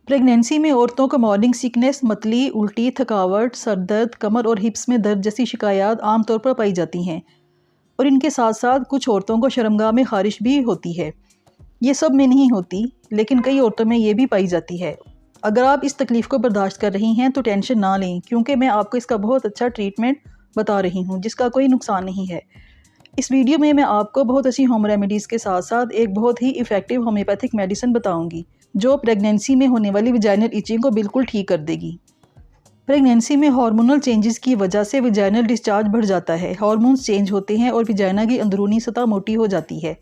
Pregnancy में औरतों को मॉर्निंग सिकनेस, मतली, उल्टी, थकावट, सर दर्द, कमर और हिप्स में दर्द जैसी शिकायत आमतौर पर पाई जाती हैं और इनके साथ साथ कुछ औरतों को शर्मगाह में खारिश भी होती है। ये सब में नहीं होती, लेकिन कई औरतों में ये भी पाई जाती है। अगर आप इस तकलीफ़ को बर्दाश्त कर रही हैं तो टेंशन ना लें, क्योंकि मैं आपको इसका बहुत अच्छा ट्रीटमेंट बता रही हूँ जिसका कोई नुकसान नहीं है। इस वीडियो में मैं आपको बहुत अच्छी होम रेमेडीज़ के साथ साथ एक बहुत ही इफ़ेक्टिव होम्योपैथिक मेडिसिन बताऊंगी जो प्रेगनेंसी में होने वाली विजाइनल इचिंग को बिल्कुल ठीक कर देगी। प्रेगनेंसी में हार्मोनल चेंजेस की वजह से विजाइनल डिस्चार्ज बढ़ जाता है। हार्मोन्स चेंज होते हैं और विजाइना की अंदरूनी सतह मोटी हो जाती है।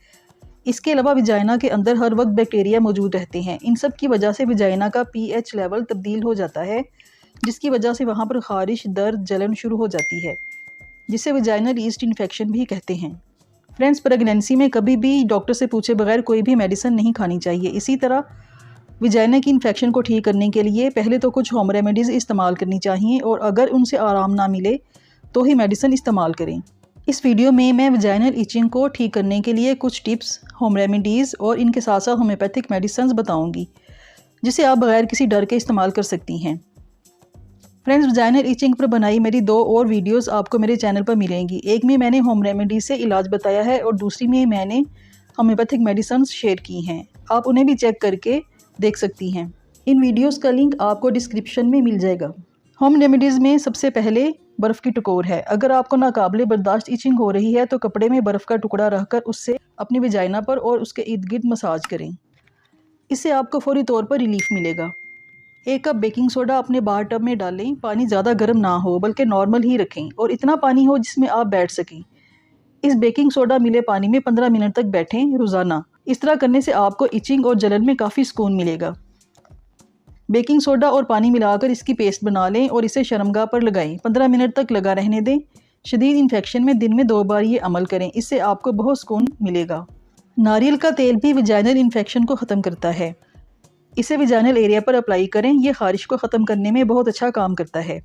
इसके अलावा विजाइना के अंदर हर वक्त बैक्टीरिया मौजूद रहते हैं। इन सब की वजह से विजाइना का पीएच लेवल तब्दील हो जाता है, जिसकी वजह से वहाँ पर खारिश, दर्द, जलन शुरू हो जाती है, जिसे विजाइनल ईस्ट इन्फेक्शन भी कहते हैं। फ्रेंड्स, प्रेगनेंसी में कभी भी डॉक्टर से पूछे बगैर कोई भी मेडिसिन नहीं खानी चाहिए। इसी तरह विजाइना की इन्फेक्शन को ठीक करने के लिए पहले तो कुछ होम रेमेडीज़ इस्तेमाल करनी चाहिए और अगर उनसे आराम ना मिले तो ही मेडिसिन इस्तेमाल करें। इस वीडियो में मैं विजाइनल इचिंग को ठीक करने के लिए कुछ टिप्स, होम रेमेडीज़ और इनके साथ साथ होम्योपैथिक मेडिसिन बताऊंगी जिसे आप बगैर किसी डर के इस्तेमाल कर सकती हैं। फ्रेंड्स, विजाइनल इचिंग पर बनाई मेरी 2 और वीडियोस आपको मेरे चैनल पर मिलेंगी। एक में मैंने होम रेमेडीज़ से इलाज बताया है और दूसरी में मैंने होम्योपैथिक मेडिसिन शेयर की हैं। आप उन्हें भी चेक करके देख सकती हैं। इन वीडियोस का लिंक आपको डिस्क्रिप्शन में मिल जाएगा। होम रेमेडीज़ में सबसे पहले बर्फ़ की टकोर है। अगर आपको नाकाबिले बर्दाश्त इचिंग हो रही है तो कपड़े में बर्फ़ का टुकड़ा रखकर उससे अपनी विजाइना पर और उसके इर्द गिर्द मसाज करें। इससे आपको फौरी तौर पर रिलीफ मिलेगा। 1 कप बेकिंग सोडा अपने बाथ टब में डालें। पानी ज़्यादा गर्म ना हो बल्कि नॉर्मल ही रखें और इतना पानी हो जिसमें आप बैठ सकें। इस बेकिंग सोडा मिले पानी में 15 मिनट तक बैठें रोज़ाना। इस तरह करने से आपको इचिंग और जलन में काफ़ी सुकून मिलेगा। बेकिंग सोडा और पानी मिलाकर इसकी पेस्ट बना लें और इसे शर्मगाह पर लगाएं। 15 मिनट तक लगा रहने दें। शदीद इन्फेक्शन में दिन में 2 बार ये अमल करें, इससे आपको बहुत सुकून मिलेगा। नारियल का तेल भी विजाइनल इन्फेक्शन को ख़त्म करता है। इसे विजाइनल एरिया पर अप्लाई करें। ये खारिश को ख़त्म करने में बहुत अच्छा काम करता है।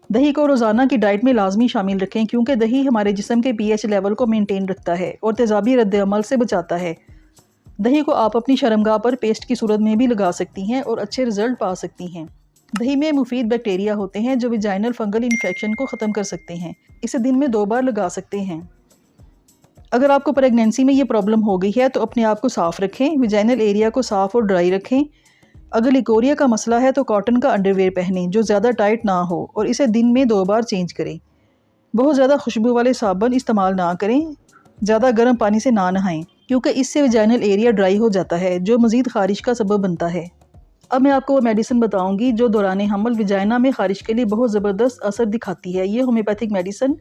दही को रोज़ाना की डाइट में लाजमी शामिल रखें, क्योंकि दही हमारे जिस्म के पीएच लेवल को मेंटेन रखता है और तेज़ाबी रद्द-ए-अमल से बचाता है। दही को आप अपनी शर्मगाह पर पेस्ट की सूरत में भी लगा सकती हैं और अच्छे रिजल्ट पा सकती हैं। दही में मुफीद बैक्टीरिया होते हैं जो विजाइनल फंगल इन्फेक्शन को ख़त्म कर सकते हैं। इसे दिन में 2 बार लगा सकते हैं। अगर आपको प्रेगनेंसी में ये प्रॉब्लम हो गई है तो अपने आप को साफ़ रखें। विजाइनल एरिया को साफ़ और ड्राई रखें। अगर लिकोरिया का मसला है तो कॉटन का अंडरवेयर पहनें जो ज़्यादा टाइट ना हो और इसे दिन में 2 बार चेंज करें। बहुत ज़्यादा खुशबू वाले साबुन इस्तेमाल ना करें। ज़्यादा गर्म पानी से ना नहाएं, क्योंकि इससे विजाइनल एरिया ड्राई हो जाता है जो मज़ीद खारिश का सबब बनता है। अब मैं आपको वो मेडिसिन बताऊंगी जो दौरान हमल विजाइना में खारिश के लिए बहुत ज़बरदस्त असर दिखाती है। ये होम्योपैथिक मेडिसिन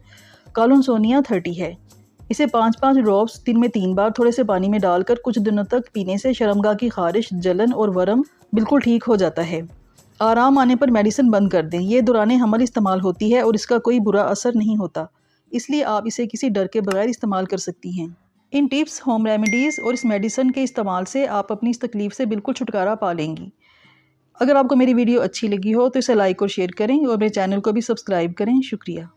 कालोनसोनिया 30 है। इसे 5-5 ड्रॉप्स दिन में 3 बार थोड़े से पानी में डालकर कुछ दिनों तक पीने से शर्मगाह की खारिश, जलन और वरम बिल्कुल ठीक हो जाता है। आराम आने पर मेडिसिन बंद कर दें। ये दौरान हमल इस्तेमाल होती है और इसका कोई बुरा असर नहीं होता, इसलिए आप इसे किसी डर के बगैर इस्तेमाल कर सकती हैं। इन टिप्स, होम रेमेडीज़ और इस मेडिसिन के इस्तेमाल से आप अपनी इस तकलीफ़ से बिल्कुल छुटकारा पा लेंगी। अगर आपको मेरी वीडियो अच्छी लगी हो तो इसे लाइक और शेयर करें और मेरे चैनल को भी सब्सक्राइब करें। शुक्रिया।